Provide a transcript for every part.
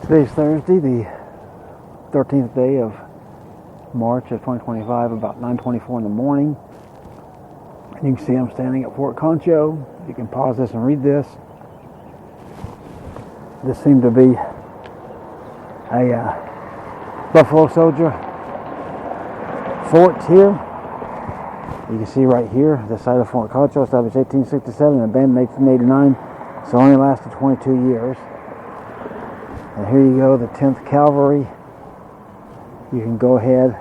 Today's Thursday, the 13th day of March of 2025, about 9:24 in the morning. And you can see I'm standing at Fort Concho. You can pause this and read this. This seemed to be a Buffalo Soldier fort here. You can see right here, the site of Fort Concho, established 1867 and abandoned 1889, so only lasted 22 years. And here you go, the 10th Cavalry. You can go ahead,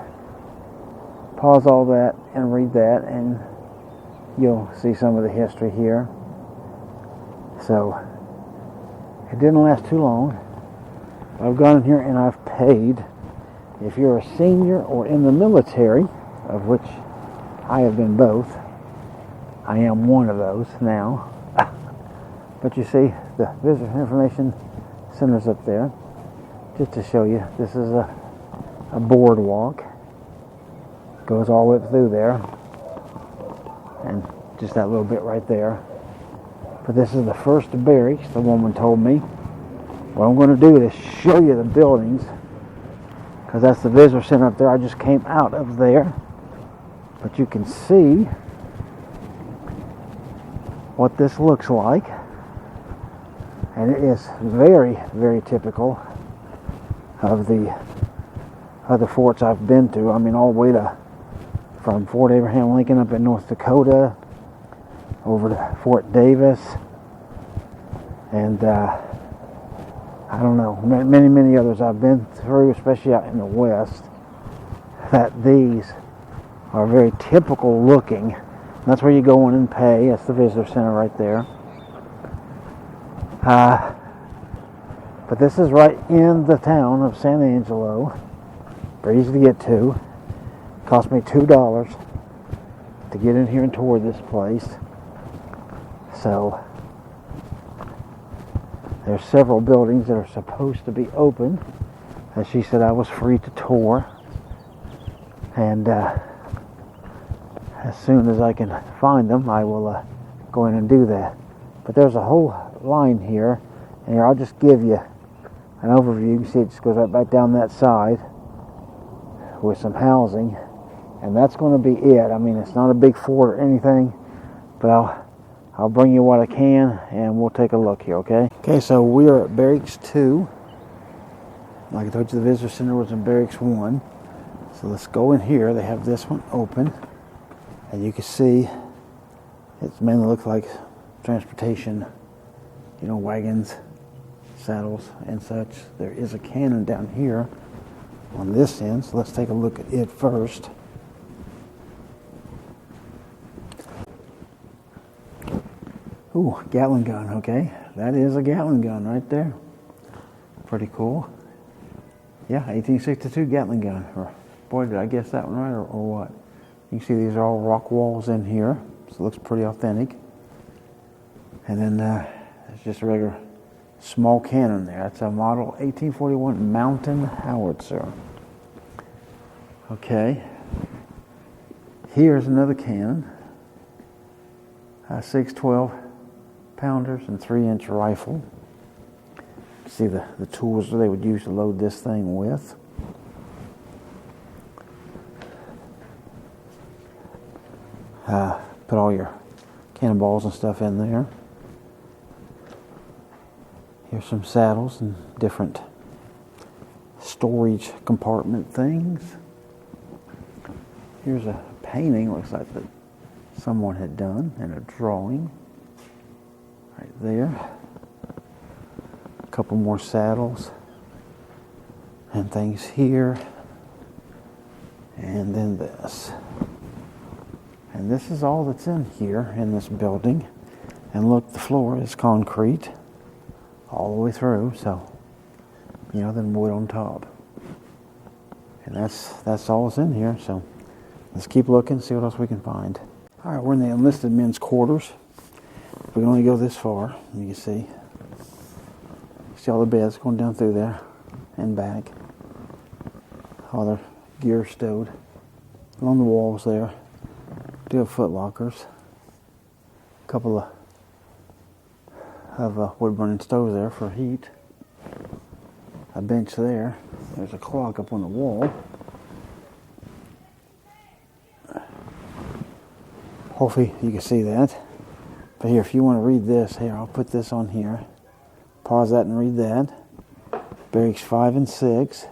pause all that and read that, and you'll see some of the history here. So, it didn't last too long. I've gone in here and I've paid. If you're a senior or in the military, of which I have been both, I am one of those now. But you see, the visitor information center's up there. Just to show you, this is a boardwalk. Goes all the way up through there. And just that little bit right there. But this is the first barracks, the woman told me. What I'm going to do is show you the buildings, because that's the visitor center up there. I just came out of there. But you can see what this looks like. And it is very, very typical of the other forts I've been to. I mean, all the way from Fort Abraham Lincoln up in North Dakota, over to Fort Davis, and I don't know, many, many others I've been through, especially out in the West, that these are very typical looking. And that's where you go in and pay. That's the visitor center right there. But this is right in the town of San Angelo. Very easy to get to. It cost me $2 to get in here and tour this place. So there's several buildings that are supposed to be open. As she said, I was free to tour. And as soon as I can find them, I will go in and do that. But there's a whole line here, and here I'll just give you an overview. You can see it just goes right back down that side with some housing, and that's going to be it. I mean, it's not a big fort or anything, but I'll bring you what I can, and we'll take a look here, okay? Okay, so we are at Barracks 2. Like I told you, the visitor center was in Barracks 1. So let's go in here. They have this one open, and you can see it mainly looks like transportation, you know, wagons, saddles, and such. There is a cannon down here on this end, so let's take a look at it first. Ooh, Gatling gun, okay. That is a Gatling gun right there. Pretty cool. Yeah, 1862 Gatling gun. Boy, did I guess that one right, or what? You can see these are all rock walls in here, so it looks pretty authentic. And then it's just a regular small cannon there. That's a model 1841 Mountain Howitzer. Okay. Here's another cannon. 6 12-pounders and 3-inch rifle. See the tools they would use to load this thing with. Put all your cannonballs and stuff in there. Here's some saddles and different storage compartment things. Here's a painting, looks like that someone had done, and a drawing right there. A couple more saddles and things here. And then this. And this is all that's in here in this building. And look, the floor is concrete all the way through, so, you know, then wood on top. And that's all that's in here, so let's keep looking, see what else we can find. All right, we're in the enlisted men's quarters. We can only go this far, you can see. See all the beds going down through there and back. All their gear stowed along the walls there. Do have foot lockers. A couple of wood burning stoves there for heat. a bench there. There's a clock up on the wall. Hopefully you can see that. But here, if you want to read this, here, I'll put this on here. Pause that and read that. Barracks 5 and 6.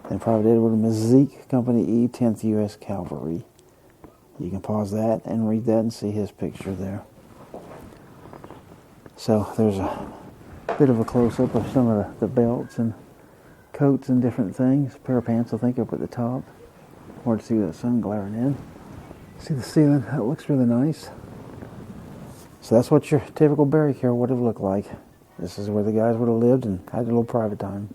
Then Private Edward Mazik, Company E, 10th U.S. Cavalry. You can pause that and read that and see his picture there. So there's a bit of a close-up of some of the belts and coats and different things. A pair of pants, I think, up at the top. Hard to see that sun glaring in. See the ceiling? That looks really nice. So that's what your typical barrack here would have looked like. This is where the guys would have lived and had a little private time.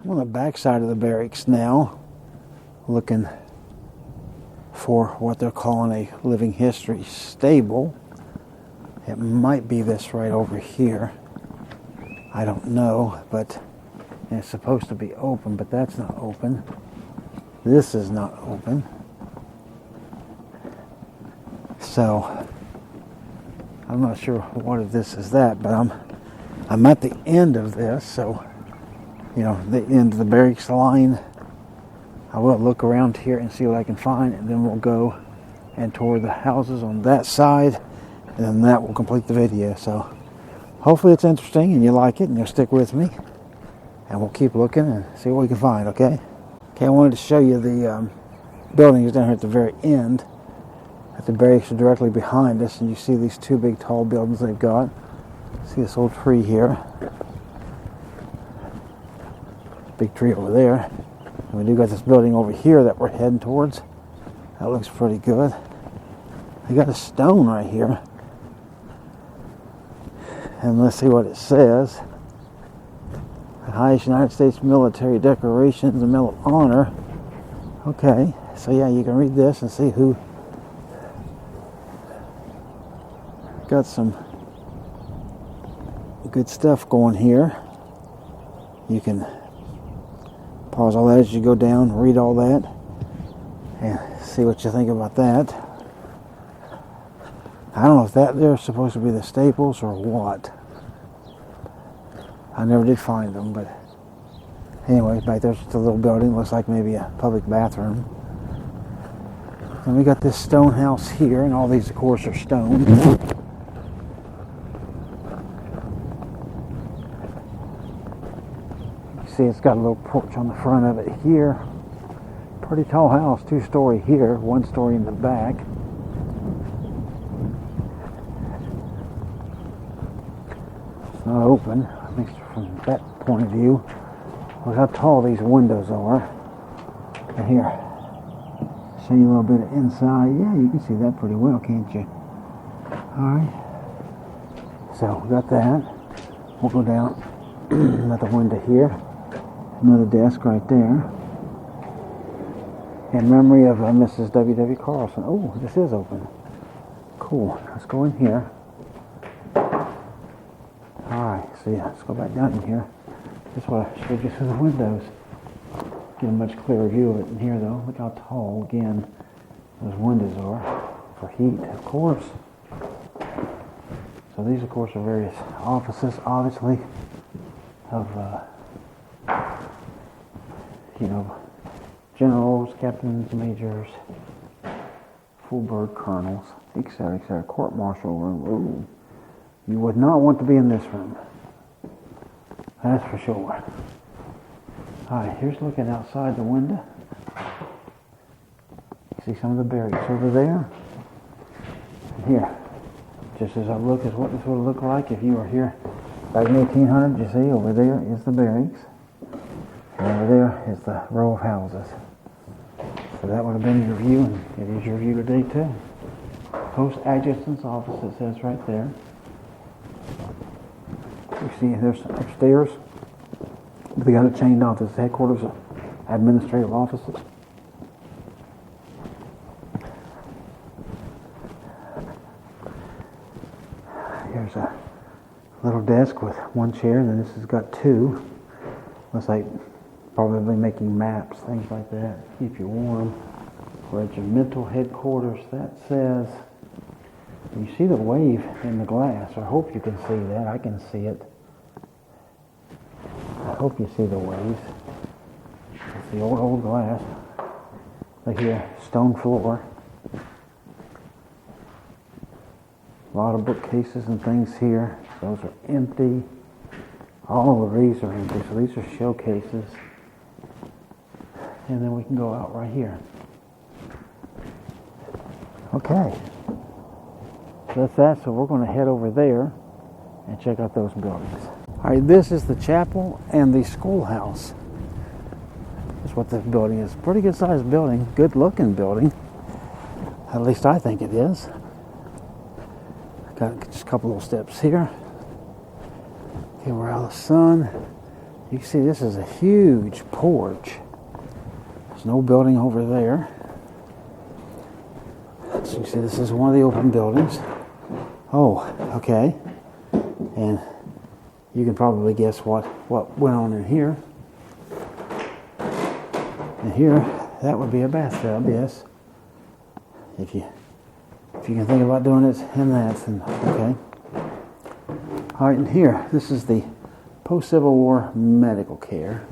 I'm on the back side of the barracks now, looking for what they're calling a living history stable. It might be this right over here. I don't know, but it's supposed to be open, but that's not open. This is not open. So I'm not sure what of this is that, but I'm at the end of this, so you know, the end of the barracks line. I will look around here and see what I can find, and then we'll go and tour the houses on that side, and then that will complete the video. So hopefully it's interesting and you like it and you'll stick with me, and we'll keep looking and see what we can find. Okay, I wanted to show you the buildings down here at the very end. At the barracks are directly behind us, and you see these two big tall buildings they've got. See this old tree here, big tree over there. And we do got this building over here that we're heading towards. That looks pretty good. They got a stone right here. And let's see what it says. The highest United States military decorations, the Medal of Honor. Okay, so yeah, you can read this and see who got some good stuff going here. You can pause all that as you go down, read all that, and see what you think about that. I don't know if that there's supposed to be the staples or what. I never did find them, but anyway, back there's just a little building. Looks like maybe a public bathroom. And we got this stone house here, and all these, of course, are stone. See, it's got a little porch on the front of it here. Pretty tall house, 2-story here, 1-story in the back. It's not open, at least from that point of view. Look how tall these windows are. And here, show you a little bit of inside. Yeah, you can see that pretty well, can't you? Alright. So, we got that. We'll go down at the window here. Another desk right there. In memory of Mrs. W.W. Carlson. Oh, this is open. Cool. Let's go in here. Alright, so yeah, let's go back down in here. This is what I showed you through the windows. Get a much clearer view of it in here though. Look how tall, again, those windows are. For heat, of course. So these, of course, are various offices, obviously, of you know, generals, captains, majors, full bird colonels, etc., etc. Court martial room. Ooh, you would not want to be in this room. That's for sure. Alright, here's looking outside the window. You see some of the barracks over there. And here, just as I look, is what this would look like if you were here back in 1800. You see, over there is the barracks. And over there is the row of houses. So that would have been your view, and it is your view today too. Post Adjutant's office, it says right there. You see there's upstairs. They got it chained off as headquarters of administrative offices. Here's a little desk with one chair, and then this has got two. Looks like probably making maps, things like that, keep you warm. Regimental headquarters, that says You see the wave in the glass. I hope you can see that. I can see it. I hope you see the waves. It's the old glass. Look here, stone floor. A lot of bookcases and things here. Those are empty. All of these are empty, so these are showcases. And then we can go out right here. Okay. So that's that. So we're going to head over there and check out those buildings. All right, this is the chapel and the schoolhouse. That's what this building is. Pretty good sized building. Good looking building. At least I think it is. Got just a couple little steps here. Okay, we're out of the sun. You can see this is a huge porch. There's no building over there. So you see this is one of the open buildings. Oh, okay. And you can probably guess what went on in here. And here, that would be a bathtub, yes. If you can think about doing it in that, then okay. All right, and here, this is the post-Civil War medical care.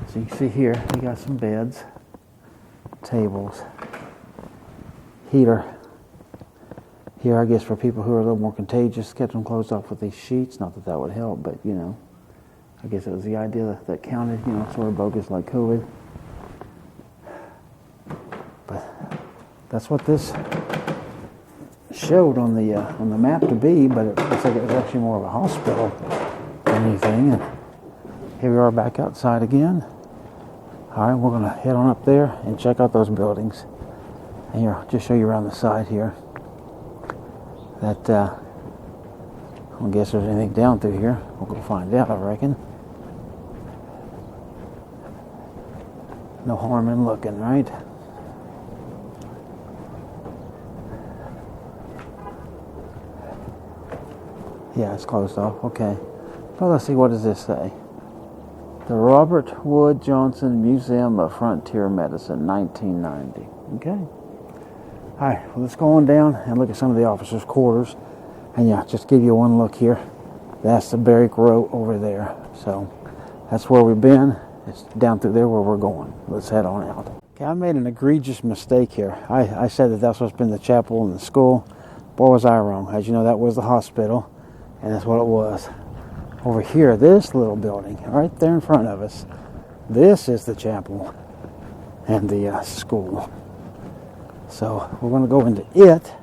So you can see here, we got some beds, tables, heater. Here, I guess for people who are a little more contagious, kept them closed off with these sheets. Not that would help, but you know, I guess it was the idea that counted, you know, sort of bogus like COVID. But that's what this showed on the map to be, but it looks like it was actually more of a hospital than anything. And here we are back outside again. All right, we're going to head on up there and check out those buildings. And here, I'll just show you around the side here. That, I don't guess there's anything down through here. We'll go find out, I reckon. No harm in looking, right? Yeah, it's closed off. Okay. Well, let's see, what does this say? The Robert Wood Johnson Museum of Frontier Medicine, 1990. Okay. All right, well, let's go on down and look at some of the officers' quarters. And yeah, just give you one look here. That's the barrack row over there. So that's where we've been. It's down through there where we're going. Let's head on out. Okay, I made an egregious mistake here. I said that that's supposed to be the chapel and the school. Boy, was I wrong. As you know, that was the hospital. And that's what it was. Over here, this little building, right there in front of us, this is the chapel and the school. So we're going to go into it,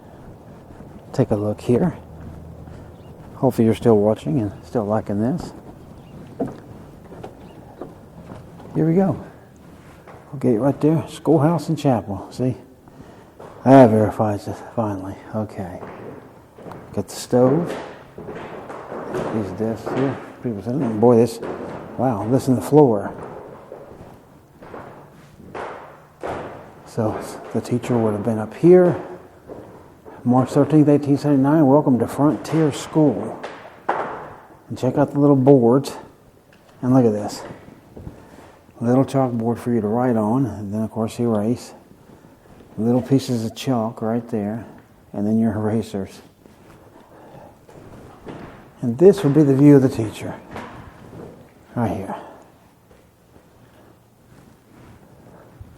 take a look here. Hopefully you're still watching and still liking this. Here we go. Okay, right there, schoolhouse and chapel. See? That verifies it, finally. Okay. Got the stove. These desks here. People sitting. Boy, wow, listen to the floor. So the teacher would have been up here. March 13th, 1879. Welcome to Frontier School. And check out the little boards. And look at this. Little chalkboard for you to write on. And then, of course, erase. Little pieces of chalk right there. And then your erasers. And this would be the view of the teacher. Right here.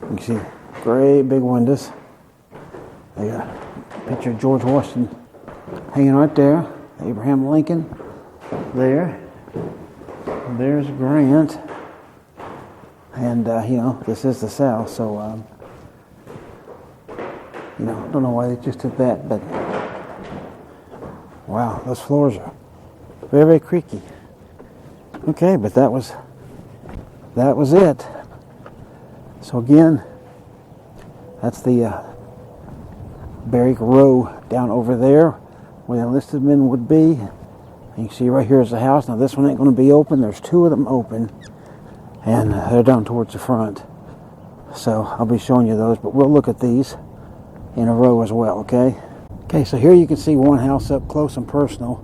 You can see great big windows. They got a picture of George Washington hanging right there. Abraham Lincoln there. There's Grant. And, you know, this is the South, so, you know, I don't know why they just did that, but wow, those floors are very, very creaky. Okay, but that was it. So again, that's the barrack row down over there where the enlisted men would be. And you can see right here is the house. Now this one ain't going to be open. There's two of them open, and they're down towards the front. So I'll be showing you those, but we'll look at these in a row as well, okay? Okay, so here you can see one house up close and personal.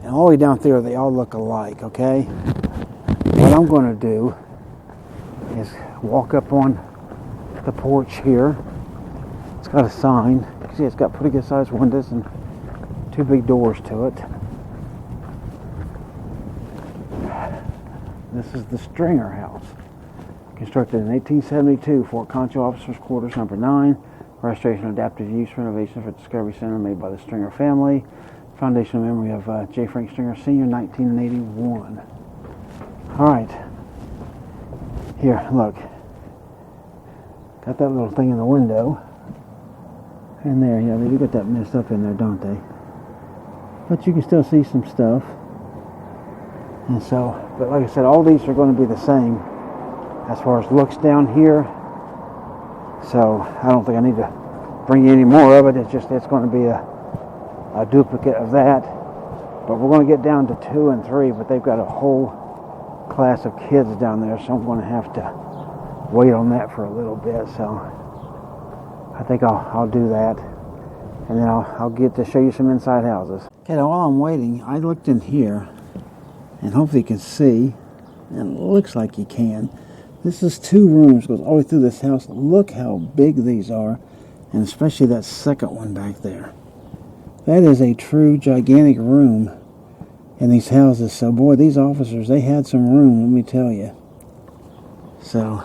And all the way down there, they all look alike, okay? What I'm going to do is walk up on the porch here. It's got a sign. see it's got pretty good sized windows and 2 big doors to it. This is the Stringer House. Constructed in 1872, Fort Concho Officers Quarters Number 9. Restoration adaptive use renovation for Discovery Center made by the Stringer family. Foundation in memory of J. Frank Stringer Sr., 1981. Alright. Here, look. Got that little thing in the window. And there, yeah, they do get that messed up in there, don't they? But you can still see some stuff. And so, but like I said, all these are going to be the same as far as looks down here. So I don't think I need to bring you any more of it. It's going to be a duplicate of that. But we're going to get down to 2 and 3, but they've got a whole class of kids down there, so I'm going to have to wait on that for a little bit. So I think I'll do that, and then I'll get to show you some inside houses. Okay, now while I'm waiting, I looked in here, and hopefully you can see, and it looks like you can. This is 2 rooms, goes all the way through this house. Look how big these are, and especially that second one back there. That is a true gigantic room in these houses. So boy, these officers, they had some room, let me tell you. So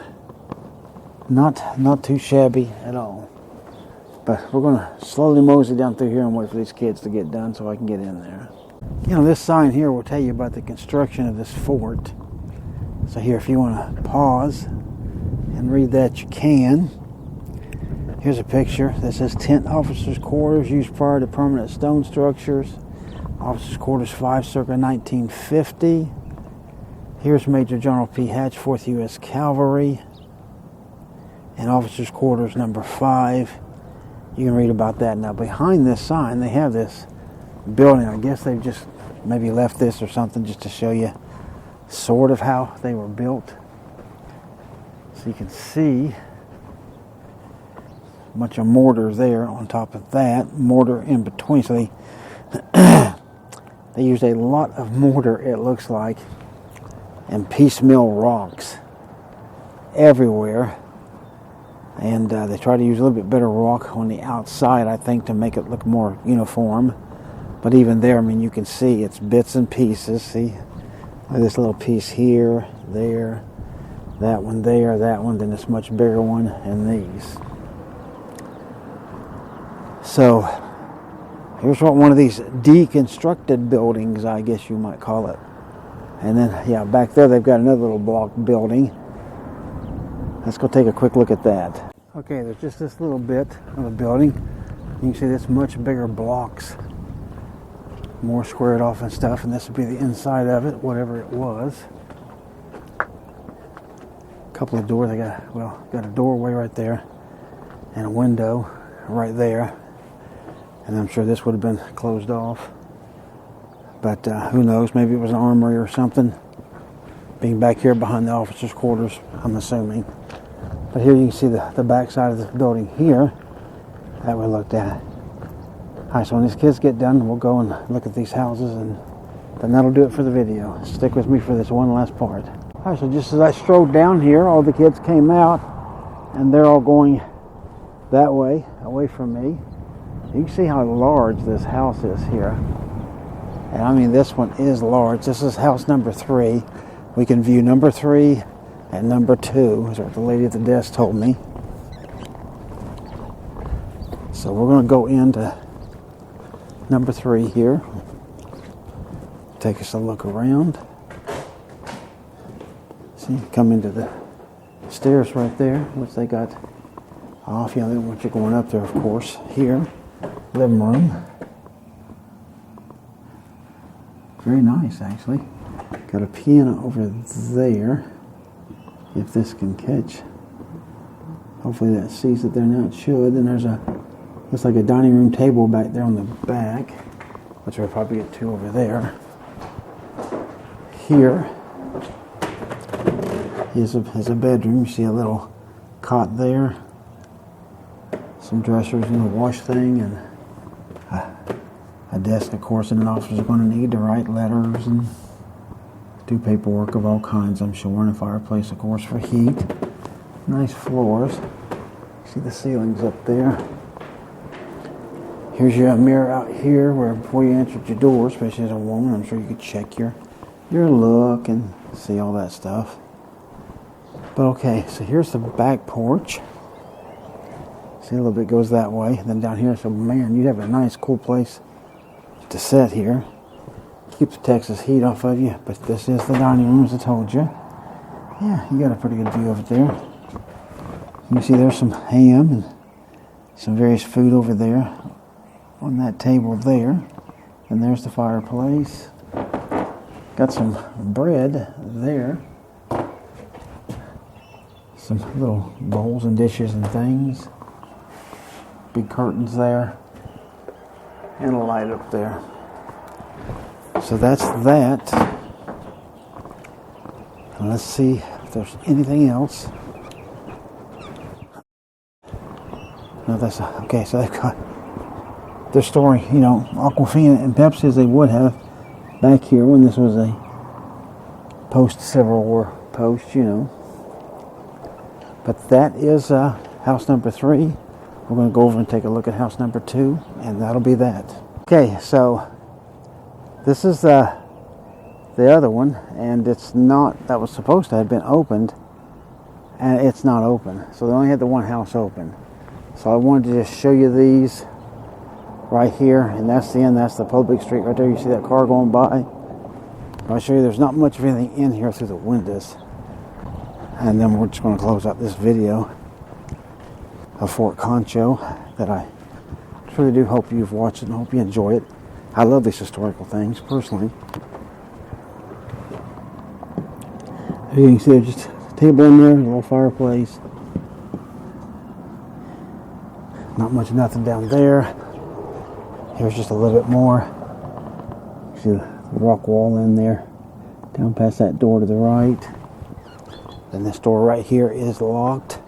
not too shabby at all. But we're going to slowly mosey down through here and wait for these kids to get done so I can get in there. You know, this sign here will tell you about the construction of this fort. So here, if you want to pause and read that, you can. Here's a picture that says tent officers' quarters used prior to permanent stone structures. Officers' quarters 5 circa 1950. Here's Major General P. Hatch, 4th U.S. Cavalry. And officers' quarters number 5. You can read about that. Now behind this sign, they have this building. I guess they've just maybe left this or something just to show you sort of how they were built. So you can see a bunch of mortar there on top of that, mortar in between. So they used a lot of mortar, it looks like, and piecemeal rocks everywhere. And they try to use a little bit better rock on the outside, I think, to make it look more uniform. But even there, I mean, you can see it's bits and pieces. See, like this little piece here, there, that one there, that one, then this much bigger one, and these. So here's what one of these deconstructed buildings, I guess you might call it. And then, yeah, back there they've got another little block building. Let's go take a quick look at that. Okay, there's just this little bit of a building. You can see this much bigger blocks, more squared off and stuff, and this would be the inside of it, whatever it was. A couple of doors. They got a doorway right there, and a window right there. And I'm sure this would have been closed off. But who knows? Maybe it was an armory or something. Being back here behind the officers' quarters, I'm assuming. But here you can see the back side of the building here that we looked at. Alright, so when these kids get done, we'll go and look at these houses, and then that'll do it for the video. Stick with me for this one last part. Alright, so just as I strode down here, all the kids came out, and they're all going that way, away from me. You can see how large this house is here. And I mean, this one is large. This is house number 3. We can view number 3 and number 2, is what the lady at the desk told me. So we're going to go into number 3 here. Take us a look around. See, come into the stairs right there, which they got off. Yeah, they don't want you going up there, of course. Here, living room. Very nice, actually. Got a piano over there, if this can catch. Hopefully that sees it there now. It should. And there's looks like a dining room table back there on the back, which we'll probably get to over there. Here is a bedroom. You see a little cot there, some dressers and a wash thing, and a desk, of course, and an officer's going to need to write letters and do paperwork of all kinds, I'm sure, and a fireplace, of course, for heat. Nice floors. See the ceilings up there. Here's your mirror out here where before you answered your door, especially as a woman, I'm sure you could check your look and see all that stuff. But okay, so here's the back porch. See, a little bit goes that way. And then down here, so man, you'd have a nice cool place to sit here. Keep the Texas heat off of you. But this is the dining room, as I told you. Yeah, you got a pretty good view of it there. You can see there's some ham and some various food over there on that table there. And there's the fireplace. Got some bread there. Some little bowls and dishes and things. Big curtains there. And a light up there. So that's that. And let's see if there's anything else. No, that's okay. So they've got their story, Aquafina and Pepsi as they would have back here when this was a post-Civil War post, But that is house number 3. We're going to go over and take a look at house number 2, and that'll be that. Okay, so this is the other one, and it's not, that was supposed to have been opened, and it's not open. So they only had the one house open. So I wanted to just show you these right here, and that's the end. That's the public street right there. You see that car going by? I'll show you there's not much of anything in here through the windows. And then we're just going to close out this video of Fort Concho that I truly do hope you've watched it and hope you enjoy it. I love these historical things, personally. As you can see, there's just a table in there, a little fireplace. Not much, nothing down there. Here's just a little bit more. See the rock wall in there. Down past that door to the right. Then this door right here is locked.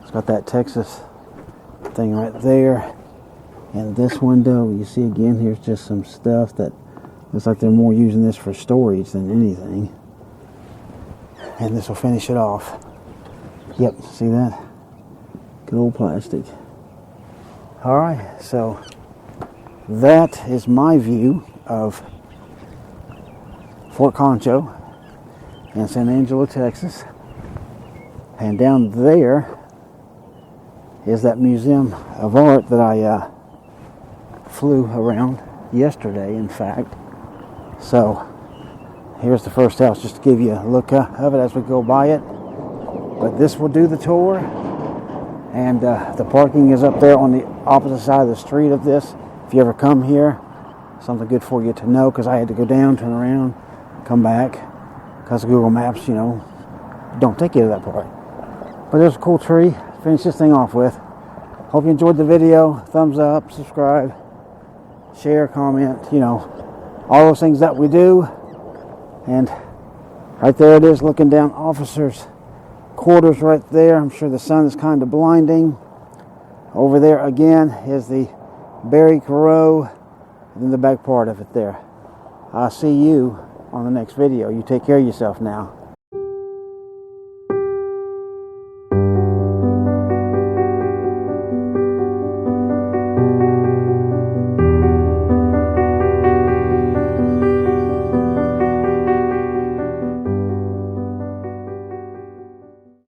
It's got that Texas thing right there. And this window, you see again, here's just some stuff that looks like they're more using this for storage than anything. And this will finish it off. Yep, see that? Good old plastic. Alright, so that is my view of Fort Concho in San Angelo, Texas. And down there is that museum of art that I flew around yesterday, in fact. So here's the first house, just to give you a look of it as we go by it. But this will do the tour. And the parking is up there on the opposite side of the street of this. If you ever come here, something good for you to know, because I had to go down, turn around, come back, because Google Maps, don't take you to that part. But there's a cool tree. Finish this thing off with. Hope you enjoyed the video. Thumbs up, subscribe, share, comment, all those things that we do. And right there it is, looking down officers' quarters right there. I'm sure the sun is kind of blinding. Over there again is the Barry Corot, and then the back part of it there. I'll see you on the next video. You take care of yourself now.